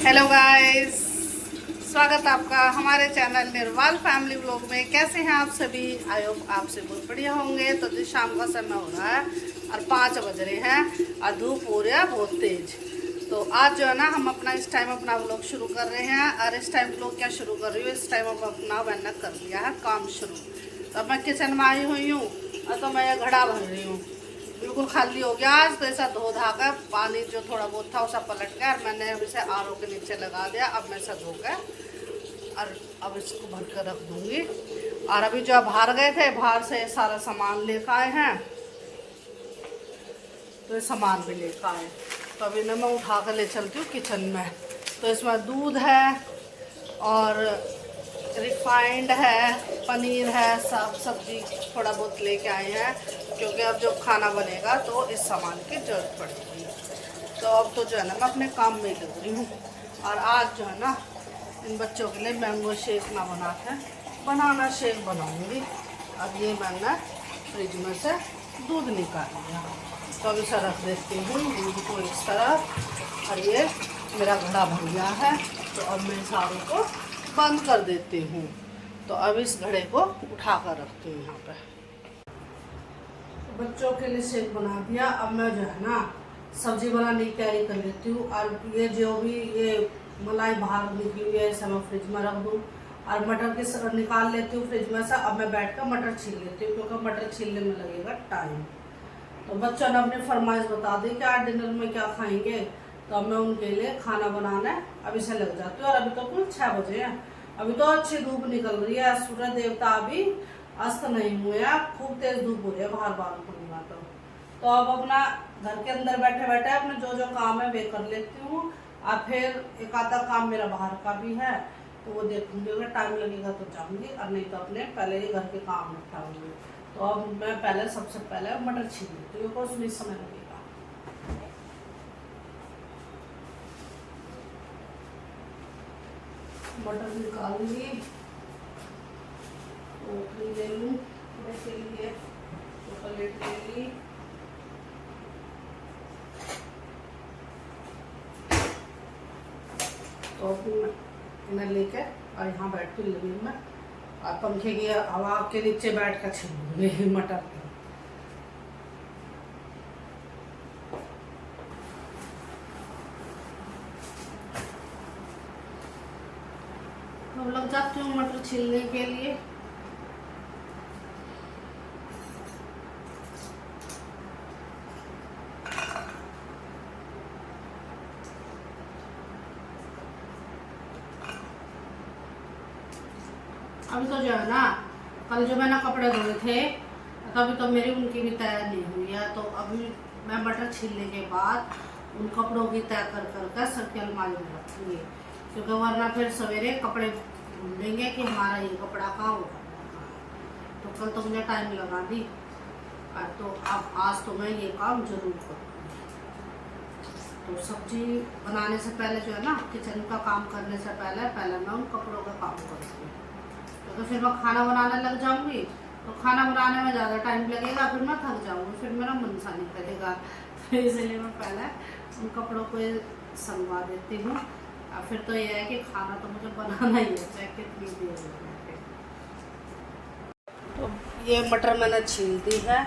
Hello guys, स्वागत है आपका हमारे चैनल निर्वाल फैमिली व्लॉग में। कैसे हैं आप सभी? आई होप आपसे बहुत बढ़िया होंगे। तो जी शाम का समय हो रहा है और 5 बज रहे हैं और धूप हो रहा है बहुत तेज। तो आज जो है ना हम अपना इस टाइम अपना व्लॉग शुरू कर रहे हैं। और इस टाइम व्लॉग क्या शुरू कर रही हूँ, इस टाइम अब अपना मैंने कर लिया है काम शुरू। तो मैं किचन में आई हुई हूँ और तो मैं ये घड़ा भर रही हूँ। बिल्कुल खाली हो गया आज, तो ऐसा धो धा कर पानी जो थोड़ा बहुत था उसे पलट गया और मैंने अब इसे आरओ के नीचे लगा दिया। अब मैं इसे धो के और अब इसको भर कर रख दूंगी। और अभी जो बाहर गए थे, बाहर से सारा सामान लेकर आए हैं, तो ये सामान भी लेकर आए। तो अभी ना मैं उठा कर ले चलती हूँ किचन में। तो इसमें दूध है और रिफाइंड है, पनीर है, सब सब्जी थोड़ा बहुत लेके आए हैं, क्योंकि अब जो खाना बनेगा तो इस सामान की ज़रूरत पड़ेगी। तो अब तो जो है ना मैं अपने काम में लग रही हूँ। और आज जो है ना इन बच्चों के लिए मैंगो शेक ना बनाते बनाना शेक बनाऊँगी। अब ये मैंने फ्रिज में से दूध निकाल लिया, तो अब इसे रख देती हूँ दूध को इस तरह। और ये मेरा घड़ा भर गया है, तो अब मैं सारों को बंद कर देती हूँ। तो अब इस घड़े को उठा कर रखती हूँ यहाँ पे। तो बच्चों के लिए शेक बना दिया। अब मैं जो है ना सब्जी बनाने की तैयारी कर लेती हूँ। और ये जो भी ये मलाई बाहर निकली हुई है इसे मैं फ्रिज में रख दूँ। और मटर की निकाल लेती हूँ फ्रिज में से। अब मैं बैठ कर मटर छील लेती हूँ, क्योंकि मटर छीलने में लगेगा टाइम। तो बच्चों ने अपनी फरमाइश बता दी कि आज डिनर में क्या खाएंगे, तो अब मैं उनके लिए खाना बनाना अभी से लग जाती हूँ। और अभी तो कुल 6 बजे हैं, अभी तो अच्छी धूप निकल रही है। सूर्य देवता अभी अस्त नहीं हुए हैं, खूब तेज धूप हो रही है बाहर बालकनी में। तो अब अपना घर के अंदर बैठे बैठे अपने जो जो काम है वे कर लेती हूँ। और फिर एक आधा काम मेरा बाहर का भी है, तो वो देखूंगी। अगर टाइम लगेगा तो जाऊंगी, और नहीं तो अपने पहले ही घर के काम निपटाऊंगी। तो अब मैं पहले सबसे पहले मटर छील लेती हूँ, कुछ नहीं समय लगेगा। मटर निकालूंगी, टोकरी ले लूँ के लिए, तो प्लेट ले ली। तो मैं लेके और यहाँ बैठती हूँ लिविंग में, और पंखे की हवा के नीचे बैठ कर छीलूंगी मटर। तो लग जाती हूँ मटर छीलने के लिए। अभी तो जो है ना कल जो मैंने कपड़े धोए थे, तभी तो मेरी उनकी भी तय नहीं हुई है। तो अभी मैं मटर छीलने के बाद उन कपड़ों की तय कर कर सबकी अलमारी में रखूँगी, क्योंकि वरना फिर सवेरे कपड़े ढूंढेंगे कि हमारा ये कपड़ा कहाँ होगा। तो कल तो मुझे टाइम लगा दी, तो अब आज तो मैं ये काम जरूर करूँगी। तो सब्जी बनाने से पहले जो है ना किचन का काम करने से पहले मैं उन कपड़ों का काम करती हूँ, तो फिर मैं खाना बनाने लग जाऊंगी। तो खाना बनाने में ज़्यादा टाइम लगेगा, फिर मैं थक जाऊंगी, फिर मेरा मन सा नहीं करेगा। तो इसलिए मैं पहले उन कपड़ों को संगवा देती हूँ। और फिर तो यह है कि खाना तो मुझे बनाना ही है, चाहे कितनी देर हो जाए। तो ये मटर मैंने छील दी है,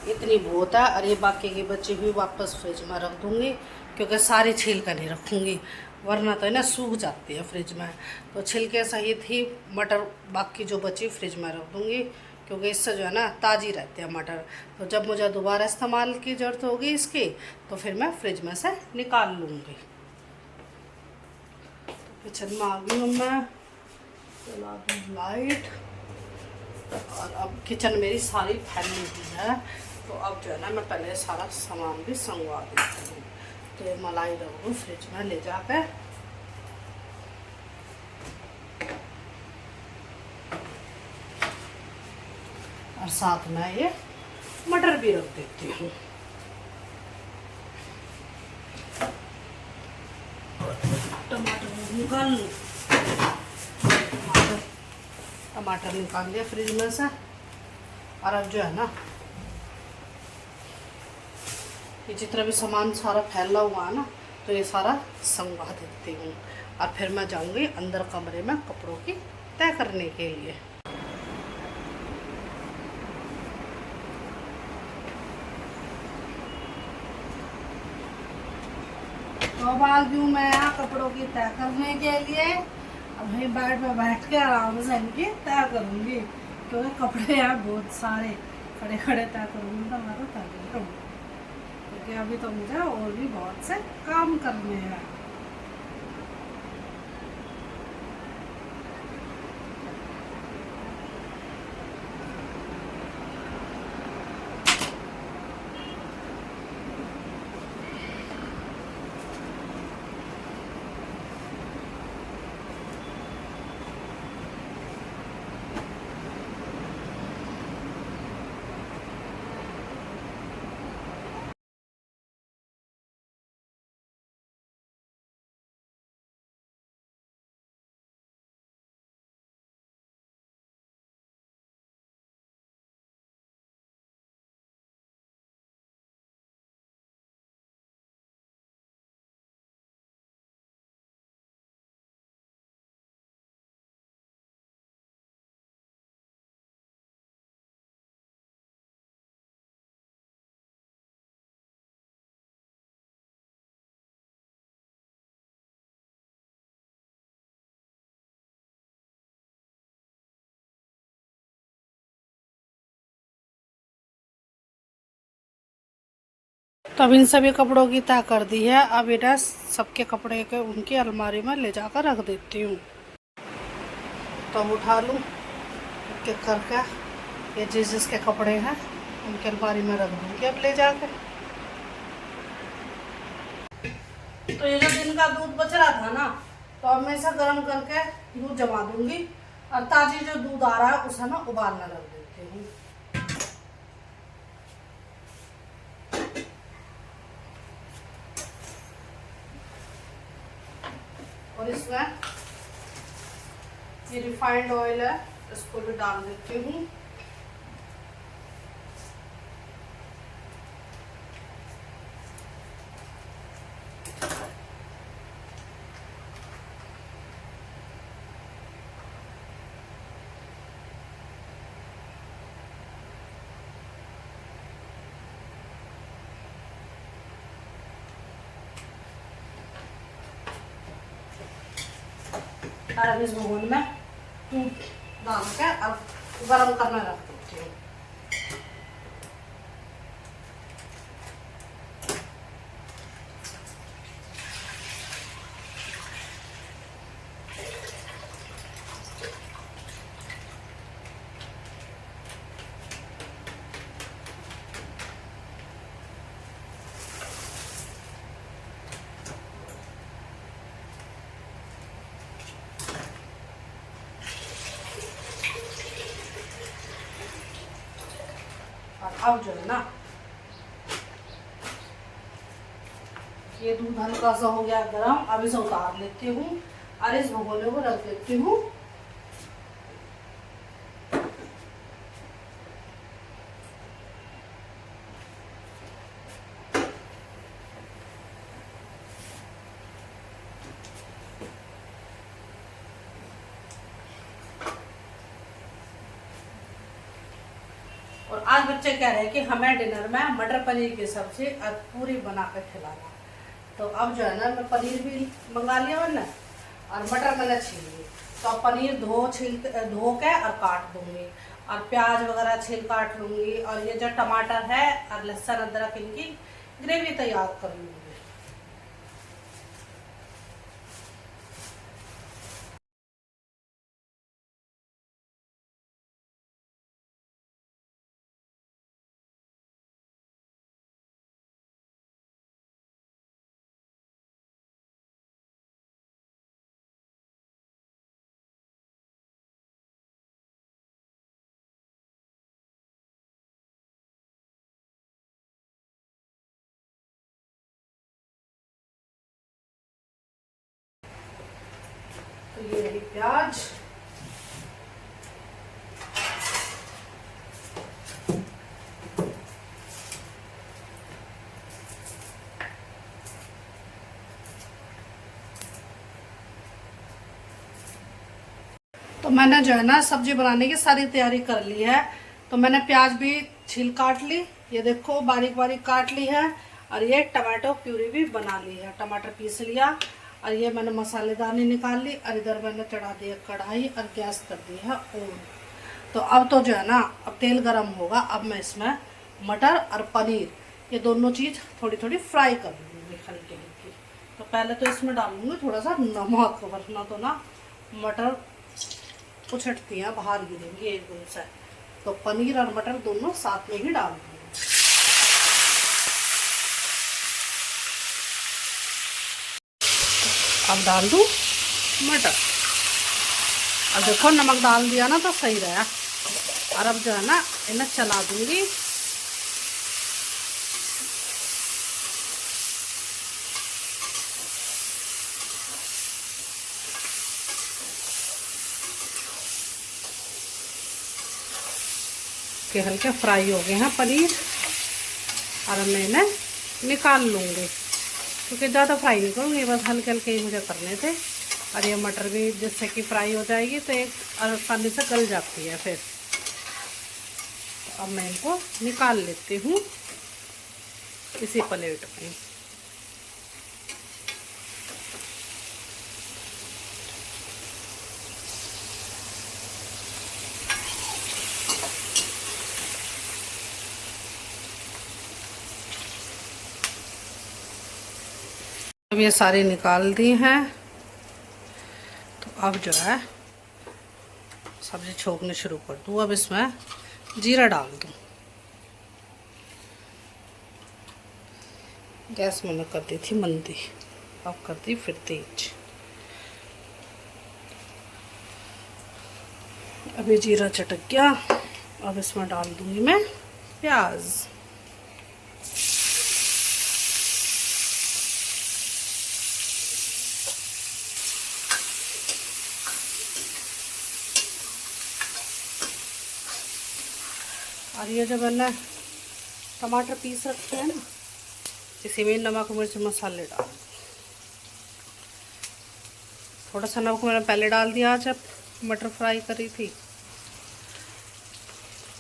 इतनी बहुत है। और ये बाकी की बची हुई वापस फ्रिज में रख दूँगी, क्योंकि सारी छील कर नहीं रखूँगी, वरना तो है ना सूख जाती है फ्रिज में। तो छिलके सहित ही मटर बाकी जो बची फ्रिज में रख दूँगी, क्योंकि इससे जो है ना ताज़ी रहती है मटर। तो जब मुझे दोबारा इस्तेमाल की ज़रूरत होगी इसकी, तो फिर मैं फ्रिज में से निकाल लूँगी। तो किचन में आ गई हूँ मैं, चला दूँ लाइट। और अब किचन मेरी सारी फैली हुई है, तो अब जो है ना मैं पहले सारा सामान भी संगवा देती हूँ। तो ये मलाई रख दूँ फ्रिज में ले जाकर। और साथ में ये मटर भी रख देती हूँ। टमाटर निकाल लूँ, टमाटर निकाल लिया फ्रिज में से। और अब जो है ना ये जितना भी सामान सारा फैला हुआ है ना, तो ये सारा संगवा देती हूँ और फिर मैं जाऊँगी अंदर कमरे में कपड़ों की तय करने के लिए। तो अब आ गई हूँ मैं यहाँ कपड़ों की तय करने के लिए। अब वही बेड पे बैठ के आराम से इनकी तय करूँगी, क्योंकि कपड़े यहाँ बहुत सारे खड़े खड़े तय करूँगी तो मैं तो तय नहीं करूँगी, क्योंकि अभी तो मुझे और भी बहुत से काम करने हैं। तो अब इन सभी कपड़ों की तय कर दी है। अब इन्हें सबके कपड़े के उनकी अलमारी में ले जाकर रख देती हूँ। तो अब उठा लूँ एक एक करके, ये जिस जिसके कपड़े हैं उनके अलमारी में रख दूँगी अब ले जाकर। तो ये जो दिन का दूध बच रहा था ना, तो अब मैं इसे गर्म करके दूध जमा दूँगी और ताज़ी जो दूध आ रहा है उसे ना उबालना रख देती हूँ। और इसमें ये रिफाइंड ऑयल है, इसको भी डाल देती हूँ। और इस भगोन में दूध डाल के अब गर्म करना रख देती हूँ। अब जो है ना ये दूध हल्का सा हो गया गर्म, अब इसे उतार लेती हूँ और इस भगोने को रख देती हूँ। और आज बच्चे कह रहे हैं कि हमें डिनर में मटर पनीर की सब्जी और पूरी बना कर खिलाना। तो अब जो है ना मैं पनीर भी मंगा लिया मैंने और मटर मैंने छील ली। तो अब पनीर धो के और काट दूंगी और प्याज वगैरह छील काट लूँगी और ये जो टमाटर है और लहसुन अदरक इनकी ग्रेवी तैयार कर लूँगी। तो ये रही प्याज, तो मैंने जो है ना सब्जी बनाने की सारी तैयारी कर ली है। तो मैंने प्याज भी छील काट ली, ये देखो बारीक बारीक काट ली है। और ये टमाटो प्यूरी भी बना ली है, टमाटर पीस लिया। और ये मैंने मसालेदानी निकाल ली। और इधर मैंने चढ़ा दिया कढ़ाई और गैस कर दी है ऑन। तो अब तो जो है ना, अब तेल गरम होगा। अब मैं इसमें मटर और पनीर, ये दोनों चीज़ थोड़ी थोड़ी फ्राई कर लूँगी हल्की हल्की। तो पहले तो इसमें डालूँगी थोड़ा सा नमक, वरना तो ना मटर उछटती हैं, बाहर गिरेंगी एकदम से। तो पनीर और मटर दोनों साथ में ही डाल दूँगी। अब डाल दूँ मटर। अब देखो नमक डाल दिया ना तो सही रहा। और अब जो है ना इन्हें चला दूँगी। के हल्के फ्राई हो गए हैं पनीर। और मैं इन्हें निकाल लूँगी, क्योंकि ज़्यादा फ्राई नहीं करूँगी, बस हल्के हल्के ही मुझे करने थे। और ये मटर भी जिससे कि फ्राई हो जाएगी तो एक आसानी से गल जाती है फिर। तो अब मैं इनको निकाल लेती हूँ इसी प्लेट में। अब ये सारी निकाल दी हैं। तो अब जो है सब्जी छोकने शुरू कर दूँ। अब इसमें जीरा डाल दूँ। गैस मैंने कर दी थी मंदी, अब कर दी फिर तेज। अभी जीरा चटक गया। अब इसमें डाल दूँगी मैं प्याज। और ये जब मैंने टमाटर पीस रखे हैं ना, इसी में नमक मिर्च मसाले डाल। थोड़ा सा नमक मैंने पहले डाल दिया जब मटर फ्राई करी थी,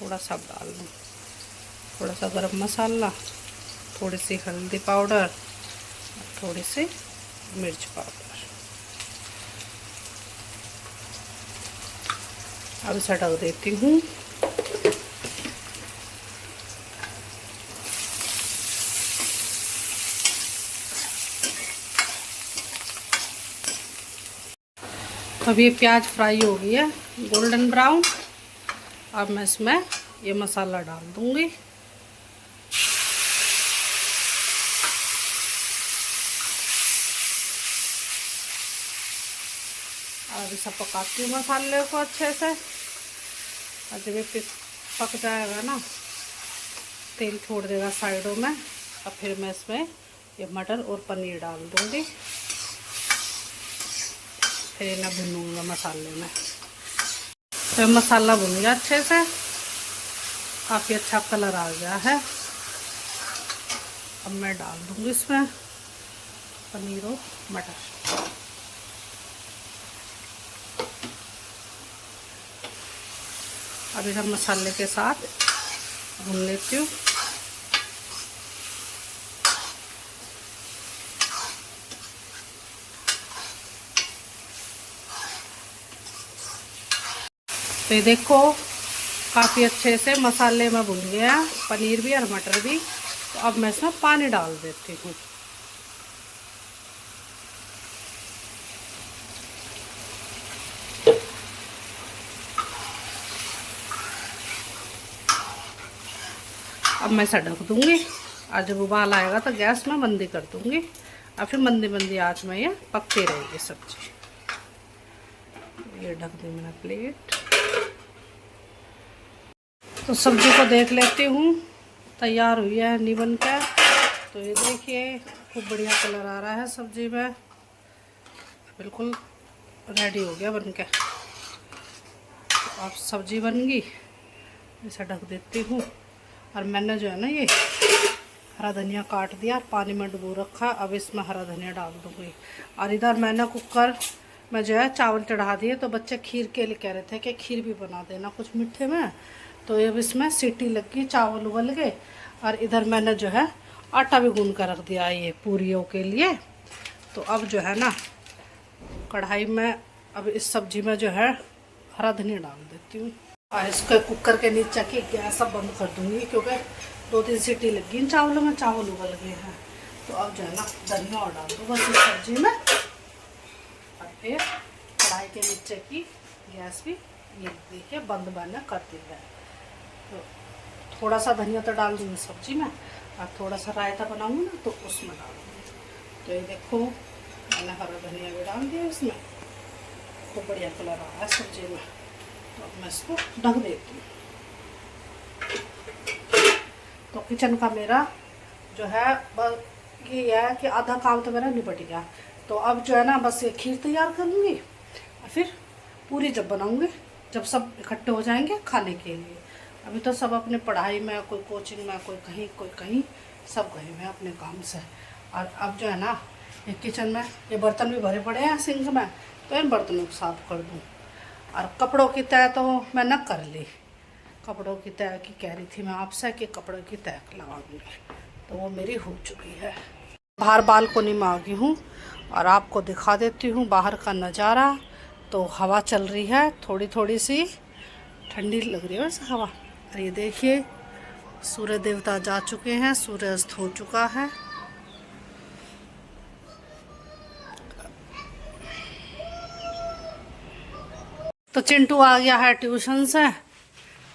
थोड़ा सा डाल दूँ। थोड़ा सा गरम मसाला, थोड़ी सी हल्दी पाउडर, थोड़ी सी मिर्च पाउडर। अब इसे ढक देती हूँ। अब ये प्याज फ्राई हो गई है गोल्डन ब्राउन। अब मैं इसमें ये मसाला डाल दूंगी। और इसे पकाती हूँ मसाले को अच्छे से। और जब ये पक जाएगा ना, तेल छोड़ देगा साइडों में, अब फिर मैं इसमें ये मटर और पनीर डाल दूंगी। फिर इन्हें भूनूंगा मसाले में। तो मसाला भुन गया अच्छे से, काफ़ी अच्छा कलर आ गया है। अब मैं डाल दूंगी इसमें पनीर और मटर। अब इधर मसाले के साथ भून लेती हूँ। तो ये देखो काफ़ी अच्छे से मसाले में भुन गया, पनीर भी और मटर भी। तो अब मैं इसमें पानी डाल देती हूँ। अब मैं इसे ढक दूँगी। और जब उबाल आएगा तो गैस में बंदी कर दूँगी। और फिर मंदी मंदी आँच में ये पकती रहेगी सब्जी। ये ढक दी मैंने प्लेट। तो सब्जी को देख लेती हूँ तैयार हुई है नहीं बन के। तो ये देखिए खूब बढ़िया कलर आ रहा है सब्जी में, बिल्कुल रेडी हो गया बन के। तो अब सब्जी बन गई, इसे ढक देती हूँ। और मैंने जो है ना ये हरा धनिया काट दिया, पानी में डुबो रखा। अब इसमें हरा धनिया डाल दूँगी। और इधर मैंने कुकर मैं जो है चावल चढ़ा दिए, तो बच्चे खीर के लिए कह रहे थे कि खीर भी बना देना कुछ मीठे में। तो अब इसमें सीटी लग गई, चावल उबल गए, और इधर मैंने जो है आटा भी गूंद कर रख दिया ये पूरियों के लिए। तो अब जो है ना कढ़ाई में अब इस सब्जी में जो है हरा धनिया डाल देती हूँ, और इसको कुकर के नीचे की गैस सब बंद कर दूँगी, क्योंकि 2-3 सीटी लग गई चावलों में, चावल उबल गए हैं। तो अब जो है ना धनिया और डाल दूँ बस इस सब्जी में, और फिर कढ़ाई के नीचे की गैस भी ये देखिए बंद मैंने कर दी है। तो थोड़ा सा धनिया तो डाल दूँगी सब्जी में, और थोड़ा सा रायता बनाऊँगी ना तो उसमें डाल दूँगी। तो ये देखो मैंने हरा धनिया भी डाल दिया इसमें, खूब बढ़िया कलर आ रहा है सब्जी में। तो अब मैं इसको ढक देती हूँ। तो किचन का मेरा जो है बस ये है कि आधा काम तो मेरा निपट गया। तो अब जो है ना बस ये खीर तैयार कर लूँगी, और फिर पूरी जब बनाऊँगी, जब सब इकट्ठे हो जाएंगे खाने के लिए। अभी तो सब अपने पढ़ाई में, कोई कोचिंग में, कोई कहीं, सब गए हुए हैं अपने काम से। और अब जो है ना ये किचन में ये बर्तन भी भरे पड़े हैं सिंक में, तो इन बर्तनों को साफ़ कर दूँ। और कपड़ों की तय तो मैं न कर ली, कपड़ों की तय की कह रही थी मैं आपसे कि कपड़ों की तय लगाऊंगी, तो वो मेरी हो चुकी है। बाहर बालकोनी में आ गई हूँ और आपको दिखा देती हूँ बाहर का नज़ारा। तो हवा चल रही है, थोड़ी थोड़ी सी ठंडी लग रही है वैसे हवा। और ये देखिए सूर्य देवता जा चुके हैं, सूर्य अस्त हो चुका है। तो चिंटू आ गया है ट्यूशन से,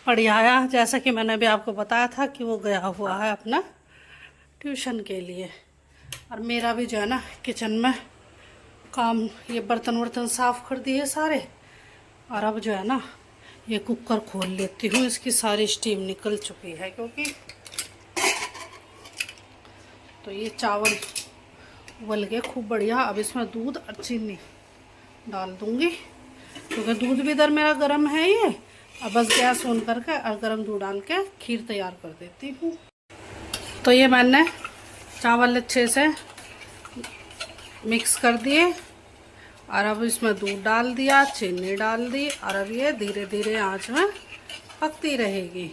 पढ़ आया, जैसा कि मैंने भी आपको बताया था कि वो गया हुआ है अपना ट्यूशन के लिए। और मेरा भी जो है ना किचन में काम, ये बर्तन वर्तन साफ़ कर दिए सारे। और अब जो है ना ये कुकर खोल लेती हूँ, इसकी सारी स्टीम निकल चुकी है, क्योंकि तो ये चावल उबल गए खूब बढ़िया। अब इसमें दूध और चीनी डाल दूँगी, क्योंकि दूध भी इधर मेरा गर्म है ये। अब बस गैस ऑन करके और गर्म दूध डाल के खीर तैयार कर देती हूँ। तो ये मैंने चावल अच्छे से मिक्स कर दिए, और अब इसमें दूध डाल दिया, चीनी डाल दी, और अब ये धीरे धीरे आंच में पकती रहेगी।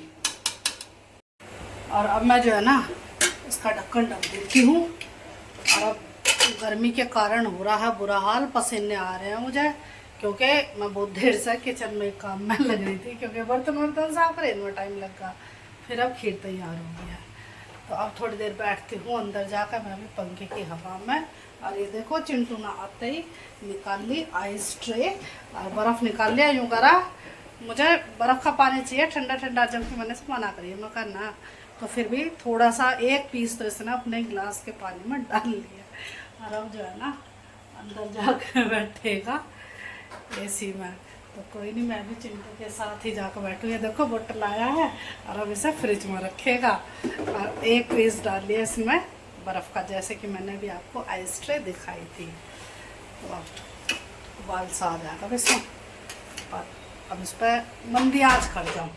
और अब मैं जो है ना इसका ढक्कन ढक देती हूँ। और अब गर्मी के कारण हो रहा है बुरा हाल, पसीने आ रहे हैं मुझे, क्योंकि मैं बहुत देर से किचन में काम में लग रही थी, क्योंकि बर्तन साफ करने में टाइम लगा। फिर अब खीर तैयार हो गया। तो अब थोड़ी देर बैठती हूँ अंदर जाकर मैं भी पंखे की हवा में। और ये देखो चिंटू ना आते ही निकाल ली आइस ट्रे और बर्फ़ निकाल लिया। यूँ करा मुझे बर्फ़ का पानी चाहिए ठंडा ठंडा, जबकि मैंने से मना करी मैं करना। तो फिर भी थोड़ा सा एक पीस तो इसने अपने गिलास के पानी में डाल लिया। और अब जो है ना अंदर जाकर बैठेगा एसी में। तो कोई नहीं, मैं भी चिंटू के साथ ही जाकर बैठूँ। ये देखो बोतल लाया है, और अब इसे फ्रिज में रखेगा। और एक पीस डाल लिया इसमें बर्फ़ का, जैसे कि मैंने भी आपको आइस ट्रे दिखाई थी। तो अब उबाल सा आ जाएगा इसमें। और अब इस पर मंदी आँच कर जाऊँ,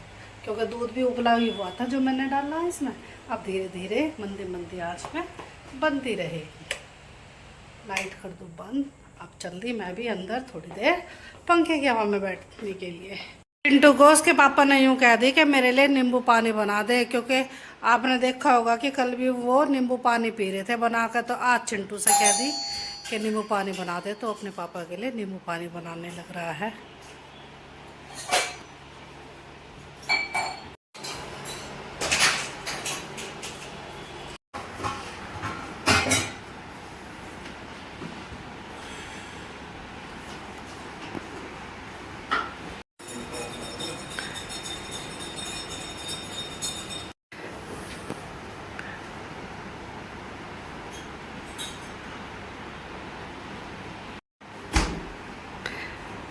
क्योंकि दूध भी उबला ही हुआ था जो मैंने डाला है इसमें। अब धीरे धीरे मंदी आँच में बनती रहेगी। लाइट कर दूँ बंद। अब चल दी मैं भी अंदर थोड़ी देर पंखे की हवा में बैठने के लिए। चिंटू को उसके पापा ने यूँ कह दी कि मेरे लिए नींबू पानी बना दे, क्योंकि आपने देखा होगा कि कल भी वो नींबू पानी पी रहे थे बना कर। तो आज चिंटू से कह दी कि नींबू पानी बना दे, तो अपने पापा के लिए नींबू पानी बनाने लग रहा है।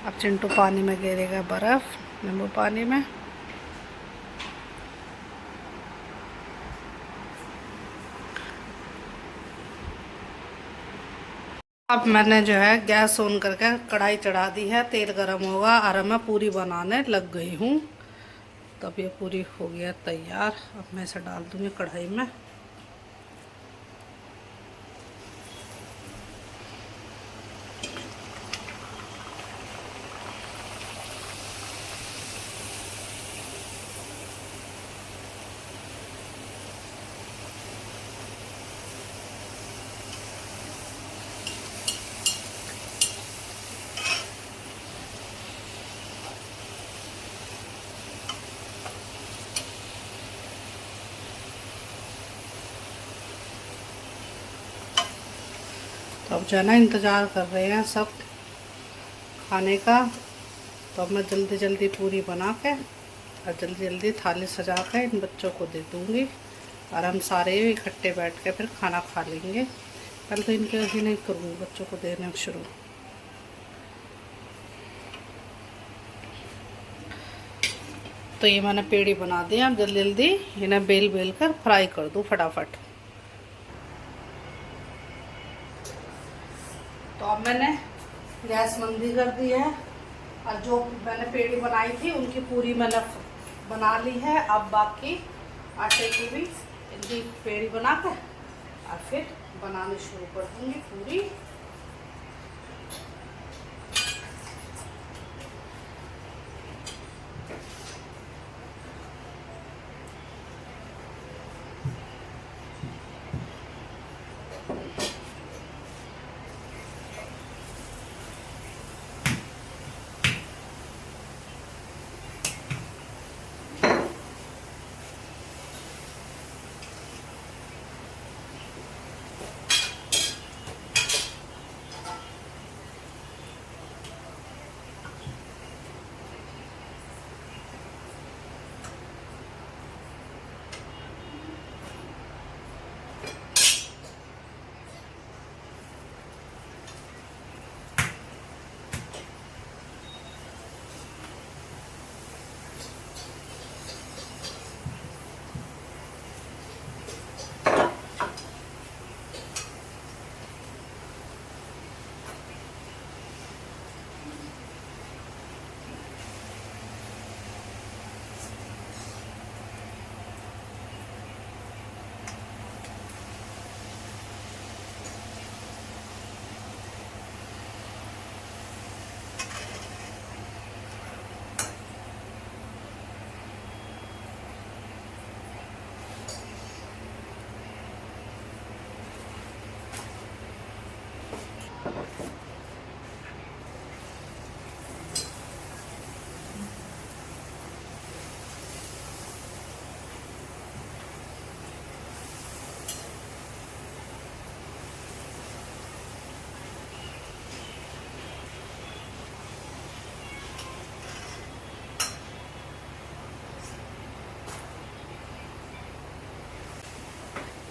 अब चिंटू पानी में गिरेगा बर्फ़, नींबू पानी में। अब मैंने जो है गैस ऑन करके कढ़ाई चढ़ा दी है, तेल गरम होगा और मैं पूरी बनाने लग गई हूँ। तब ये पूरी हो गया तैयार। अब मैं इसे डाल दूँगी कढ़ाई में। अब जो है ना इंतज़ार कर रहे हैं सब खाने का। तो अब मैं जल्दी जल्दी पूरी बना के और जल्दी जल्दी थाली सजा के इन बच्चों को दे दूँगी और हम सारे इकट्ठे बैठ के फिर खाना खा लेंगे। कल तो इनके ही नहीं करूँगी, बच्चों को देने शुरू। तो ये मैंने पेड़ी बना दी। अब जल्दी जल्दी इन्हें बेल बेल कर फ्राई कर दूँ फटाफट। तो अब मैंने गैस मंदी कर दी है और जो मैंने पेड़ी बनाई थी उनकी पूरी मैंने बना ली है। अब बाकी आटे की भी इनकी पेड़ी बना कर और फिर बनानी शुरू कर दूँगी पूरी।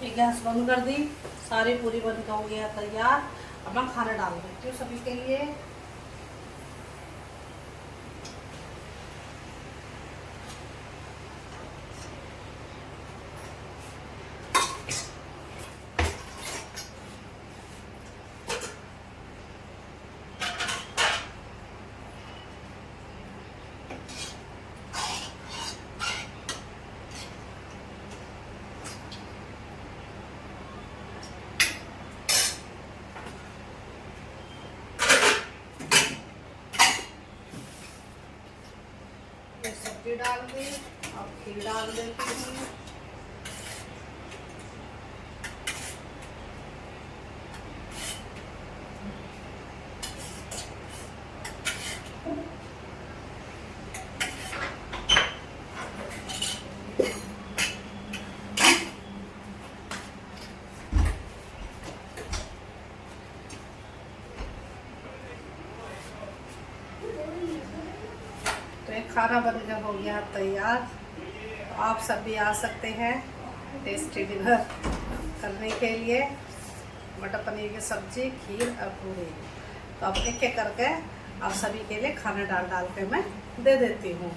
ये गैस बंद कर दी, सारी पूरी बन के हो गया तैयार। अब मैं खाना डाल देती हूँ सभी के लिए। सब्जी डाल दी, अब खीर डाल देती हूँ। तो एक खाना बनकर हो गया तैयार। तो आप सब भी आ सकते हैं टेस्टी डिनर करने के लिए। मटर पनीर की सब्जी, खीर और पूरी। तो अब एक एक करके आप सभी के लिए खाना डाल डाल के मैं दे देती हूँ।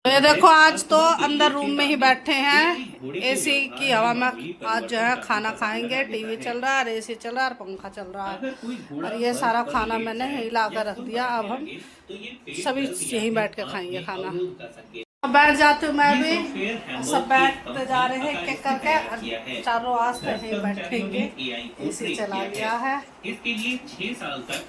ये देखो आज तो अंदर रूम में ही बैठे हैं, एसी की हवा में आज जो है खाना खाएंगे। टीवी चल रहा है, एसी चल रहा है और पंखा चल रहा है। और ये सारा खाना मैंने हिला कर रख दिया। अब हम सभी यहीं बैठ के खाएंगे खाना। बैठ जाती हूँ मैं भी, सब बैठते जा रहे हैं एक करके, चारों आज तक बैठेंगे। एसी चला गया है। इसके लिए 6 साल तक